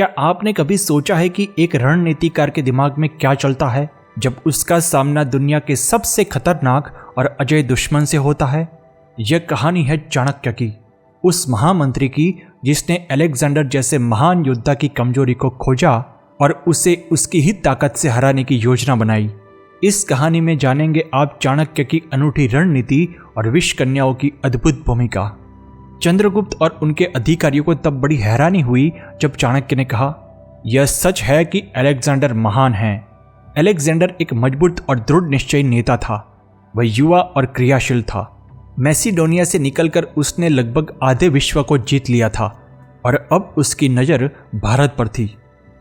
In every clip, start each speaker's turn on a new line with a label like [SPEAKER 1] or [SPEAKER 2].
[SPEAKER 1] क्या आपने कभी सोचा है कि एक रणनीतिकार के दिमाग में क्या चलता है जब उसका सामना दुनिया के सबसे खतरनाक और अजय दुश्मन से होता है? यह कहानी है चाणक्य की, उस महामंत्री की जिसने अलेक्जेंडर जैसे महान योद्धा की कमजोरी को खोजा और उसे उसकी ही ताकत से हराने की योजना बनाई। इस कहानी में जानेंगे आप चाणक्य की अनूठी रणनीति और विष कन्याओं की अद्भुत भूमिका। चंद्रगुप्त और उनके अधिकारियों को तब बड़ी हैरानी हुई जब चाणक्य ने कहा, यह सच है कि अलेक्जेंडर महान है। अलेक्जेंडर एक मजबूत और दृढ़ निश्चयी नेता था। वह युवा और क्रियाशील था। मैसिडोनिया से निकलकर उसने लगभग आधे विश्व को जीत लिया था और अब उसकी नज़र भारत पर थी।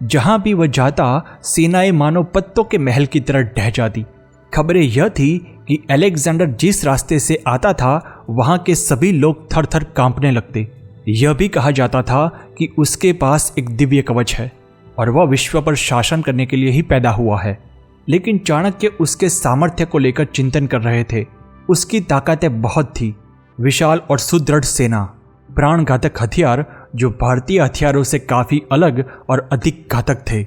[SPEAKER 1] जहां भी वह जाता, सेनाएं मानो पत्तों के महल की तरह ढह जाती। खबरें यह थी कि अलेक्जेंडर जिस रास्ते से आता था वहां के सभी लोग थर थर कांपने लगते। यह भी कहा जाता था कि उसके पास एक दिव्य कवच है और वह विश्व पर शासन करने के लिए ही पैदा हुआ है। लेकिन चाणक्य उसके सामर्थ्य को लेकर चिंतन कर रहे थे। उसकी ताकतें बहुत थी, विशाल और सुदृढ़ सेना, प्राणघातक हथियार जो भारतीय हथियारों से काफी अलग और अधिक घातक थे,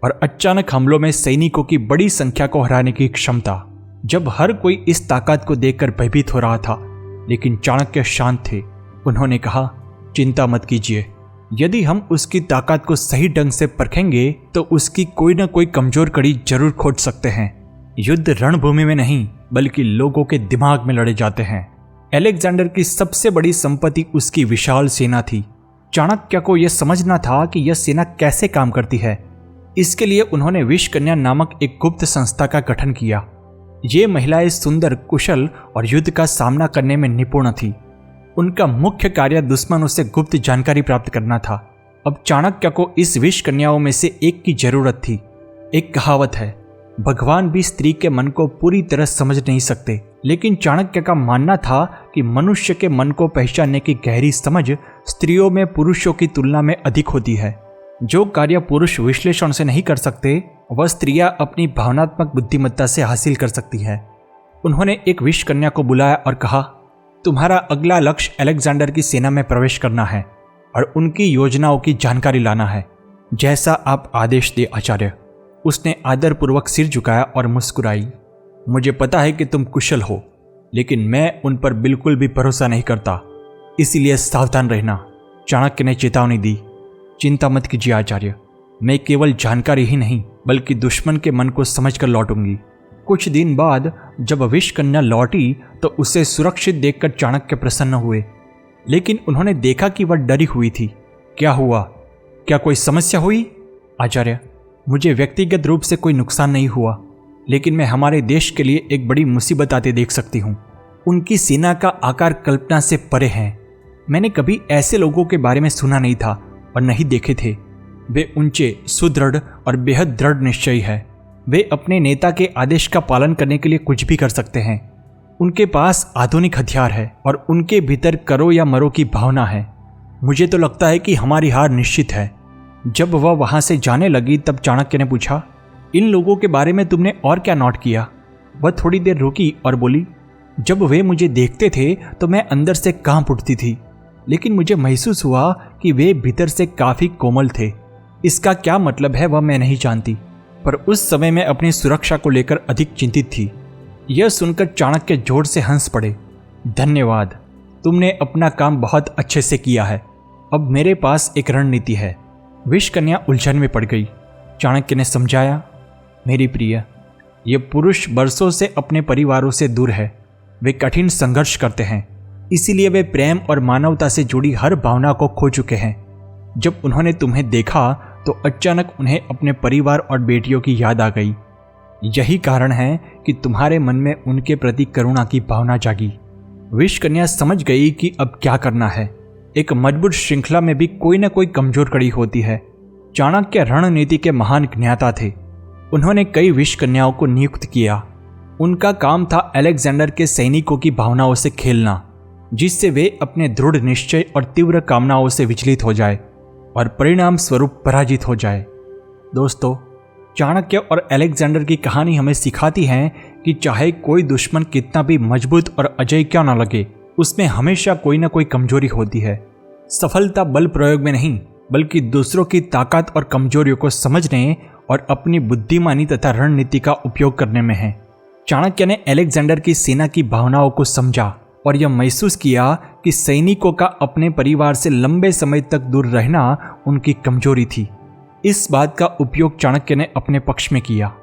[SPEAKER 1] और अचानक हमलों में सैनिकों की बड़ी संख्या को हराने की क्षमता। जब हर कोई इस ताकत को देखकर भयभीत हो रहा था, लेकिन चाणक्य शांत थे। उन्होंने कहा, चिंता मत कीजिए, यदि हम उसकी ताकत को सही ढंग से परखेंगे तो उसकी कोई न कोई कमजोर कड़ी जरूर खोज सकते हैं। युद्ध रणभूमि में नहीं बल्कि लोगों के दिमाग में लड़े जाते हैं। अलेक्जेंडर की सबसे बड़ी संपत्ति उसकी विशाल सेना थी। चाणक्य को यह समझना था कि यह सेना कैसे काम करती है। इसके लिए उन्होंने विष कन्या नामक एक गुप्त संस्था का गठन किया। ये महिलाएं सुंदर, कुशल और युद्ध का सामना करने में निपुण थी। उनका मुख्य कार्य दुश्मनों से गुप्त जानकारी प्राप्त करना था। अब चाणक्य को इस विष कन्याओं में से एक की जरूरत थी। एक कहावत है, भगवान भी स्त्री के मन को पूरी तरह समझ नहीं सकते, लेकिन चाणक्य का मानना था कि मनुष्य के मन को पहचानने की गहरी समझ स्त्रियों में पुरुषों की तुलना में अधिक होती है। जो कार्य पुरुष विश्लेषण से नहीं कर सकते, वह स्त्रियां अपनी भावनात्मक बुद्धिमत्ता से हासिल कर सकती है। उन्होंने एक विष कन्या को बुलाया और कहा, तुम्हारा अगला लक्ष्य अलेक्जेंडर की सेना में प्रवेश करना है और उनकी योजनाओं की जानकारी लाना है। जैसा आप आदेश दे आचार्य। उसने आदरपूर्वक सिर झुकाया और मुस्कुराई। मुझे पता है कि तुम कुशल हो, लेकिन मैं उन पर बिल्कुल भी भरोसा नहीं करता, इसलिए सावधान रहना। चाणक्य ने चेतावनी दी। चिंता मत कीजिए आचार्य, मैं केवल जानकारी ही नहीं बल्कि दुश्मन के मन को समझकर लौटूंगी। कुछ दिन बाद जब विष कन्या लौटी तो उसे सुरक्षित देखकर चाणक्य प्रसन्न हुए, लेकिन उन्होंने देखा कि वह डरी हुई थी। क्या हुआ? क्या कोई समस्या हुई? आचार्य, मुझे व्यक्तिगत रूप से कोई नुकसान नहीं हुआ, लेकिन मैं हमारे देश के लिए एक बड़ी मुसीबत आते देख सकती हूँ। उनकी सेना का आकार कल्पना से परे है। मैंने कभी ऐसे लोगों के बारे में सुना नहीं था और नहीं देखे थे। वे ऊंचे, सुदृढ़ और बेहद दृढ़ निश्चयी है। वे अपने नेता के आदेश का पालन करने के लिए कुछ भी कर सकते हैं। उनके पास आधुनिक हथियार है और उनके भीतर करो या मरो की भावना है। मुझे तो लगता है कि हमारी हार निश्चित है। जब वह वहां से जाने लगी तब चाणक्य ने पूछा, इन लोगों के बारे में तुमने और क्या नोट किया? वह थोड़ी देर रुकी और बोली, जब वे मुझे देखते थे तो मैं अंदर से कांप उठती थी, लेकिन मुझे महसूस हुआ कि वे भीतर से काफी कोमल थे। इसका क्या मतलब है वह मैं नहीं जानती, पर उस समय मैं अपनी सुरक्षा को लेकर अधिक चिंतित थी। यह सुनकर चाणक्य जोर से हंस पड़े। धन्यवाद, तुमने अपना काम बहुत अच्छे से किया है। अब मेरे पास एक रणनीति है। विष कन्या उलझन में पड़ गई। चाणक्य ने समझाया, मेरी प्रिय, ये पुरुष बरसों से अपने परिवारों से दूर है। वे कठिन संघर्ष करते हैं, इसीलिए वे प्रेम और मानवता से जुड़ी हर भावना को खो चुके हैं। जब उन्होंने तुम्हें देखा तो अचानक उन्हें अपने परिवार और बेटियों की याद आ गई। यही कारण है कि तुम्हारे मन में उनके प्रति करुणा की भावना जागी। विष कन्या समझ गई कि अब क्या करना है। एक मजबूत श्रृंखला में भी कोई न कोई कमजोर कड़ी होती है। चाणक्य रणनीति के महान ज्ञाता थे। उन्होंने कई विष कन्याओं को नियुक्त किया। उनका काम था अलेक्जेंडर के सैनिकों की भावनाओं से खेलना, जिससे वे अपने दृढ़ निश्चय और तीव्र कामनाओं से विचलित हो जाए और परिणाम स्वरूप पराजित हो जाए। दोस्तों, चाणक्य और अलेक्जेंडर की कहानी हमें सिखाती है कि चाहे कोई दुश्मन कितना भी मजबूत और अजय क्यों न लगे, उसमें हमेशा कोई न कोई कमजोरी होती है। सफलता बल प्रयोग में नहीं बल्कि दूसरों की ताकत और कमजोरियों को समझने और अपनी बुद्धिमानी तथा रणनीति का उपयोग करने में है। चाणक्य ने अलेक्जेंडर की सेना की भावनाओं को समझा और यह महसूस किया कि सैनिकों का अपने परिवार से लंबे समय तक दूर रहना उनकी कमजोरी थी। इस बात का उपयोग चाणक्य ने अपने पक्ष में किया।